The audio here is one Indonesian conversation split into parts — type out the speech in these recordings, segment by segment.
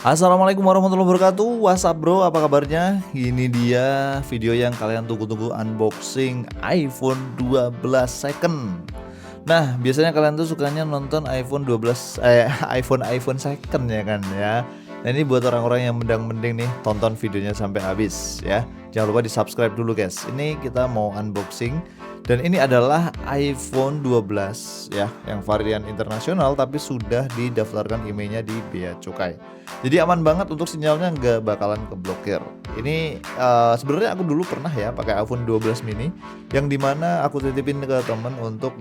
Assalamualaikum warahmatullahi wabarakatuh. What's up bro, apa kabarnya? Ini dia video yang kalian tunggu-tunggu, unboxing iPhone 12 second. Nah, biasanya kalian tuh sukanya nonton iPhone 12 iPhone second ya kan ya. Nah, ini buat orang-orang yang mending nih, tonton videonya sampai habis ya. Jangan lupa di-subscribe dulu guys. Ini kita mau unboxing dan ini adalah iPhone 12 ya, yang varian internasional tapi sudah didaftarkan IMEI-nya di Bea Cukai. Jadi aman banget untuk sinyalnya, nggak bakalan keblokir. Ini sebenarnya aku dulu pernah ya pakai iPhone 12 mini yang dimana aku titipin ke temen untuk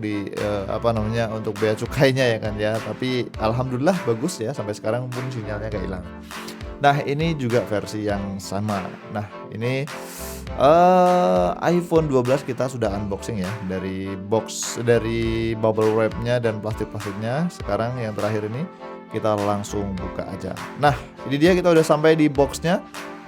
untuk bea cukainya ya kan ya. Tapi alhamdulillah bagus ya, sampai sekarang pun sinyalnya nggak hilang. Nah ini juga versi yang sama. Nah ini iPhone 12 kita sudah unboxing ya, dari bubble wrapnya dan plastiknya. Sekarang yang terakhir ini kita langsung buka aja. Nah ini dia, kita udah sampai di boxnya.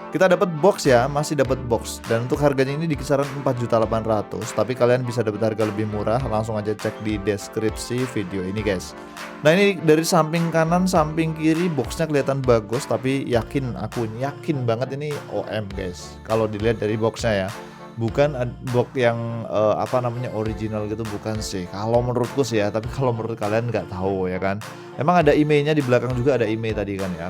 Kita dapat box ya, masih dapat box, dan untuk harganya ini di kisaran 4.800.000. Tapi kalian bisa dapat harga lebih murah, langsung aja cek di deskripsi video ini guys. Nah ini dari samping kanan samping kiri boxnya kelihatan bagus, tapi aku yakin banget ini OM guys kalau dilihat dari boxnya ya. Bukan box yang original gitu, bukan sih kalau menurutku sih ya. Tapi kalau menurut kalian nggak tahu ya kan. Emang ada IMEI-nya di belakang, juga ada IMEI tadi kan ya.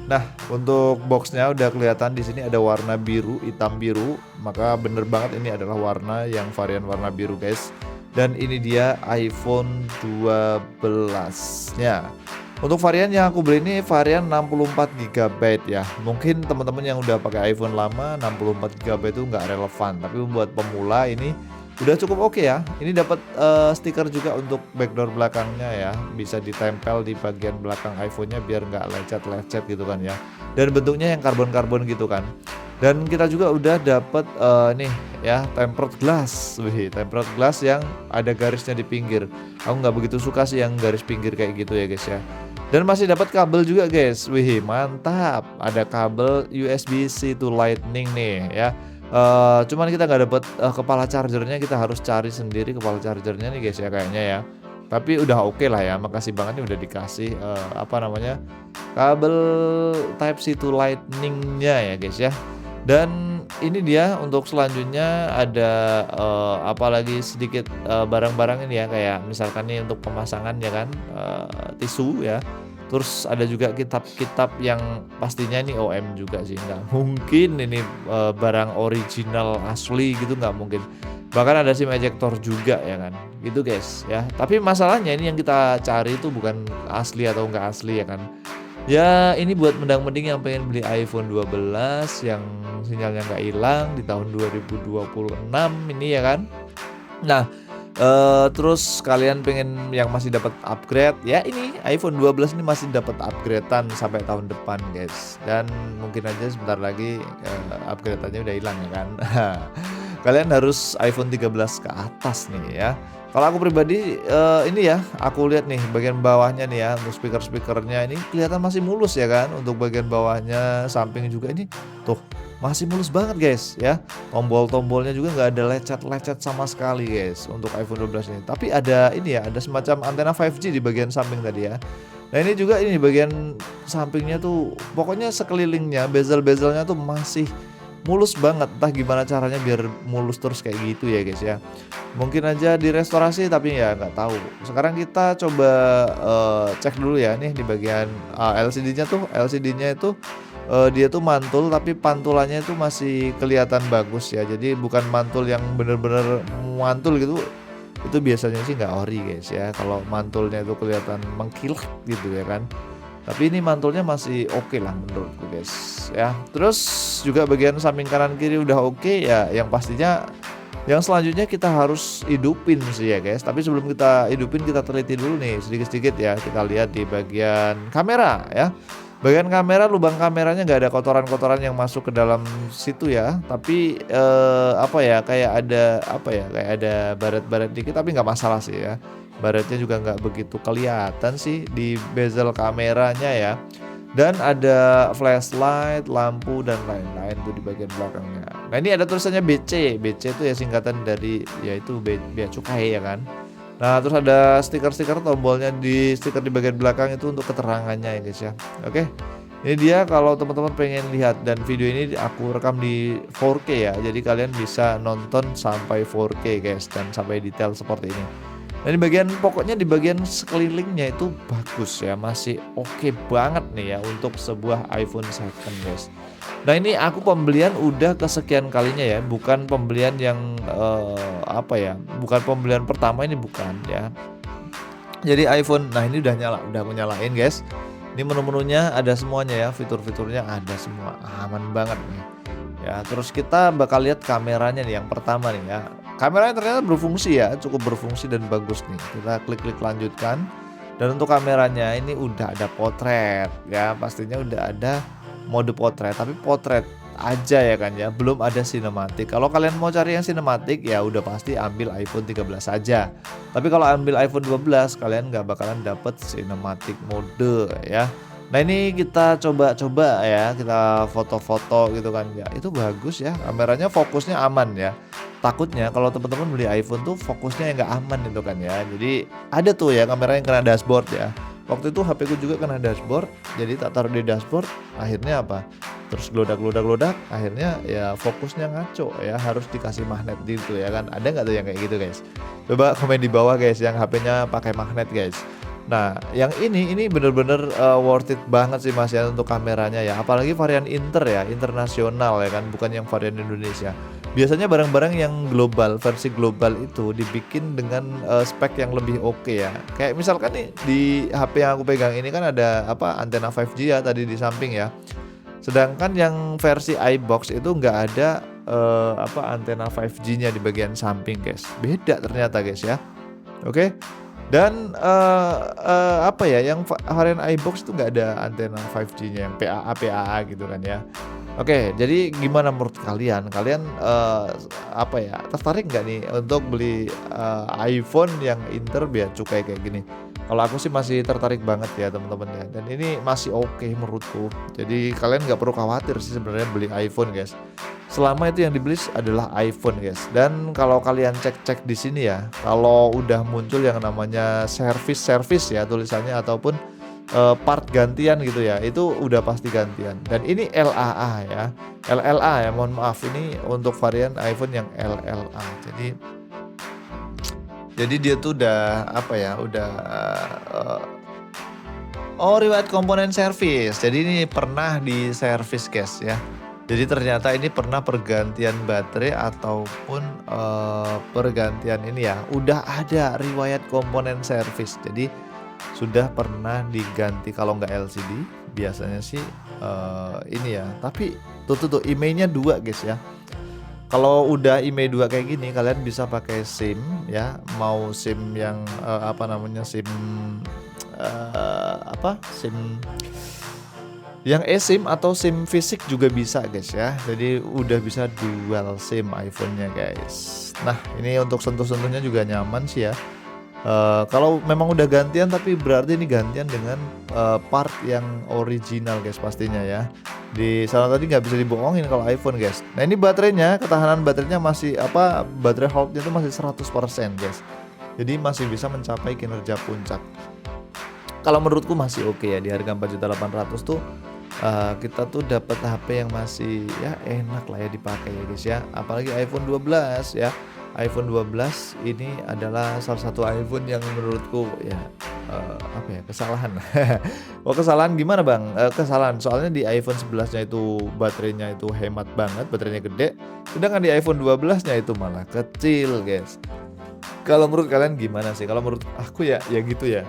Nah, untuk boxnya udah kelihatan di sini ada warna biru, hitam biru, maka bener banget ini adalah warna yang varian warna biru guys. Dan ini dia iPhone 12-nya. Untuk varian yang aku beli ini varian 64 GB ya. Mungkin teman-teman yang udah pakai iPhone lama 64 GB itu nggak relevan, tapi buat pemula ini udah cukup oke ya. Ini dapat stiker juga untuk backdoor belakangnya ya. Bisa ditempel di bagian belakang iPhone-nya biar nggak lecet-lecet gitu kan ya. Dan bentuknya yang karbon-karbon gitu kan. Dan kita juga udah dapat nih ya, tempered glass. Wih, tempered glass yang ada garisnya di pinggir. Aku nggak begitu suka sih yang garis pinggir kayak gitu ya guys ya. Dan masih dapat kabel juga guys. Wih, mantap. Ada kabel USB-C to Lightning nih ya. Cuman kita nggak dapat kepala chargernya, kita harus cari sendiri kepala chargernya nih guys ya kayaknya ya. Tapi udah oke lah ya, makasih banget nih udah dikasih kabel Type C to Lightning-nya ya guys ya. Dan ini dia untuk selanjutnya ada apalagi sedikit barang-barang ini ya, kayak misalkan nih untuk pemasangan ya kan, tisu ya. Terus ada juga kitab-kitab yang pastinya ini OM juga sih, nggak mungkin ini barang original asli gitu, nggak mungkin. Bahkan ada SIM ejector juga ya kan, gitu guys ya. Tapi masalahnya ini yang kita cari itu bukan asli atau nggak asli ya kan. Ya ini buat mendang-mending yang pengen beli iPhone 12 yang sinyalnya nggak hilang di tahun 2026 ini ya kan. Nah, terus kalian pengen yang masih dapat upgrade, ya ini iPhone 12 ini masih dapat upgradean sampai tahun depan guys. Dan mungkin aja sebentar lagi upgradeannya udah hilang ya kan. Kalian harus iPhone 13 ke atas nih ya. Kalau aku pribadi ini ya, aku lihat nih bagian bawahnya nih ya, untuk speaker-speakernya ini kelihatan masih mulus ya kan. Untuk bagian bawahnya, samping juga ini tuh masih mulus banget guys ya. Tombol-tombolnya juga nggak ada lecet-lecet sama sekali guys untuk iPhone 12 ini. Tapi ada ini ya, ada semacam antena 5G di bagian samping tadi ya. Nah ini juga ini bagian sampingnya tuh, pokoknya sekelilingnya bezel-bezelnya tuh masih mulus banget. Entah gimana caranya biar mulus terus kayak gitu ya guys ya. Mungkin aja direstorasi, tapi ya nggak tahu. Sekarang kita coba cek dulu ya nih di bagian LCD-nya itu dia tuh mantul, tapi pantulannya itu masih kelihatan bagus ya. Jadi bukan mantul yang bener-bener mantul gitu. Itu biasanya sih nggak ori guys ya. Kalau mantulnya itu kelihatan mengkilat gitu ya kan. Tapi ini mantulnya masih oke lah menurutku guys ya. Terus juga bagian samping kanan kiri udah oke ya. Yang pastinya yang selanjutnya kita harus hidupin sih ya guys. Tapi sebelum kita hidupin, kita teliti dulu nih sedikit-sedikit ya. Kita lihat di bagian kamera ya. Bagian kamera, lubang kameranya nggak ada kotoran-kotoran yang masuk ke dalam situ ya. Tapi kayak ada baret-baret dikit, tapi nggak masalah sih ya. Baretnya juga nggak begitu kelihatan sih di bezel kameranya ya. Dan ada flashlight, lampu dan lain-lain tuh di bagian belakangnya. Nah ini ada tulisannya BC. BC itu ya singkatan dari yaitu bea cukai ya kan. Nah terus ada stiker-stiker tombolnya, di stiker di bagian belakang itu untuk keterangannya ya guys ya. Oke. Ini dia kalau teman-teman pengen lihat, dan video ini aku rekam di 4K ya. Jadi kalian bisa nonton sampai 4K guys, dan sampai detail seperti ini. Nah di bagian pokoknya di bagian sekelilingnya itu bagus ya, masih oke banget nih ya untuk sebuah iPhone 7 guys. Nah ini aku pembelian udah kesekian kalinya ya, bukan pembelian yang apa ya, bukan pembelian pertama, ini bukan ya. Jadi iPhone, nah ini udah aku nyalain guys. Ini menu-menunya ada semuanya ya, fitur-fiturnya ada semua, aman banget nih. Ya, terus kita bakal lihat kameranya nih yang pertama nih ya. Kameranya ternyata berfungsi ya, cukup berfungsi dan bagus nih. Kita klik lanjutkan. Dan untuk kameranya ini udah ada potret ya, pastinya udah ada mode potret, tapi potret aja ya kan ya, belum ada sinematik. Kalau kalian mau cari yang sinematik ya udah pasti ambil iPhone 13 saja. Tapi kalau ambil iPhone 12 kalian nggak bakalan dapet sinematik mode ya. Nah ini kita coba-coba ya, kita foto-foto gitu kan ya, itu bagus ya, kameranya fokusnya aman ya. Takutnya kalau teman-teman beli iPhone tuh fokusnya nggak aman itu kan ya. Jadi ada tuh ya kamera yang kena dashboard ya. Waktu itu HP ku juga kena dashboard, jadi tak taruh di dashboard, akhirnya apa? Terus glodak, akhirnya ya fokusnya ngaco ya, harus dikasih magnet gitu ya kan. Ada nggak tuh yang kayak gitu guys? Coba komen di bawah guys yang HP-nya pakai magnet guys. Nah yang ini bener-bener worth it banget sih mas ya untuk kameranya ya. Apalagi varian Inter ya, internasional ya kan, bukan yang varian Indonesia. Biasanya barang-barang yang global, versi global itu dibikin dengan spek yang lebih oke ya. Kayak misalkan nih di HP yang aku pegang ini kan ada apa, antena 5G ya tadi di samping ya. Sedangkan yang versi iBox itu nggak ada apa, antena 5G-nya di bagian samping guys. Beda ternyata guys ya. Oke. Dan apa ya, yang varian iBox itu nggak ada antena 5G-nya yang PAA gitu kan ya. Oke, jadi gimana menurut kalian? Kalian apa ya, tertarik nggak nih untuk beli iPhone yang Inter bea cukai kayak gini? Kalau aku sih masih tertarik banget ya teman-teman ya. Dan ini masih oke menurutku. Jadi kalian nggak perlu khawatir sih sebenarnya beli iPhone guys. Selama itu yang dibeli adalah iPhone guys. Dan kalau kalian cek-cek di sini ya, kalau udah muncul yang namanya service ya tulisannya, ataupun part gantian gitu ya, itu udah pasti gantian. Dan ini LAA ya, LLA ya, mohon maaf, ini untuk varian iPhone yang LLA. Jadi dia tuh udah apa ya, udah riwayat komponen servis. Jadi ini pernah di servis guys ya. Jadi ternyata ini pernah pergantian baterai ataupun pergantian ini ya, udah ada riwayat komponen servis. Jadi sudah pernah diganti, kalau nggak LCD biasanya sih ini ya. Tapi tuh IMEI-nya 2 guys ya. Kalau udah IMEI 2 kayak gini, kalian bisa pakai SIM ya, mau SIM yang apa namanya, SIM SIM yang eSIM atau SIM fisik juga bisa guys ya. Jadi udah bisa dual SIM iPhone-nya guys. Nah ini untuk sentuh-sentuhnya juga nyaman sih ya. Kalau memang udah gantian, tapi berarti ini gantian dengan part yang original guys pastinya ya. Di sana tadi nggak bisa dibohongin kalau iPhone guys. Nah ini baterainya, ketahanan baterainya masih apa, baterai health-nya itu masih 100% guys. Jadi masih bisa mencapai kinerja puncak. Kalau menurutku masih oke ya, di harga 4.800.000 tuh kita tuh dapat HP yang masih ya enak lah ya dipakai ya guys ya. Apalagi iPhone 12 ya. iPhone 12 ini adalah salah satu iPhone yang menurutku ya apa ya, kesalahan. Oh kesalahan gimana bang? Kesalahan soalnya di iPhone 11-nya itu baterainya itu hemat banget, baterainya gede. Sedangkan di iPhone 12-nya itu malah kecil guys. Kalau menurut kalian gimana sih? Kalau menurut aku ya gitu ya,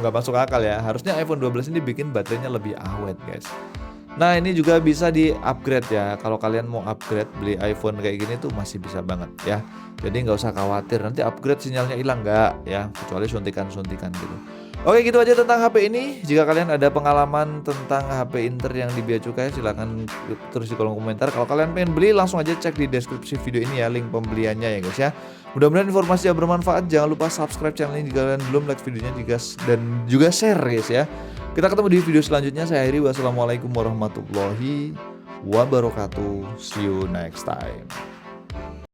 nggak masuk akal ya. Harusnya iPhone 12 ini bikin baterainya lebih awet guys. Nah ini juga bisa di upgrade ya. Kalau kalian mau upgrade beli iPhone kayak gini tuh masih bisa banget ya. Jadi nggak usah khawatir nanti upgrade sinyalnya hilang, nggak ya, kecuali suntikan gitu. Oke gitu aja tentang HP ini. Jika kalian ada pengalaman tentang HP Inter yang di bea cukai, silahkan tulis di kolom komentar. Kalau kalian pengen beli langsung aja cek di deskripsi video ini ya, link pembeliannya ya guys ya. Mudah-mudahan informasi yang bermanfaat. Jangan lupa subscribe channel ini jika kalian belum, like videonya juga, dan juga share guys ya. Kita ketemu di video selanjutnya. Saya Heri, wassalamualaikum warahmatullahi wabarakatuh. See you next time.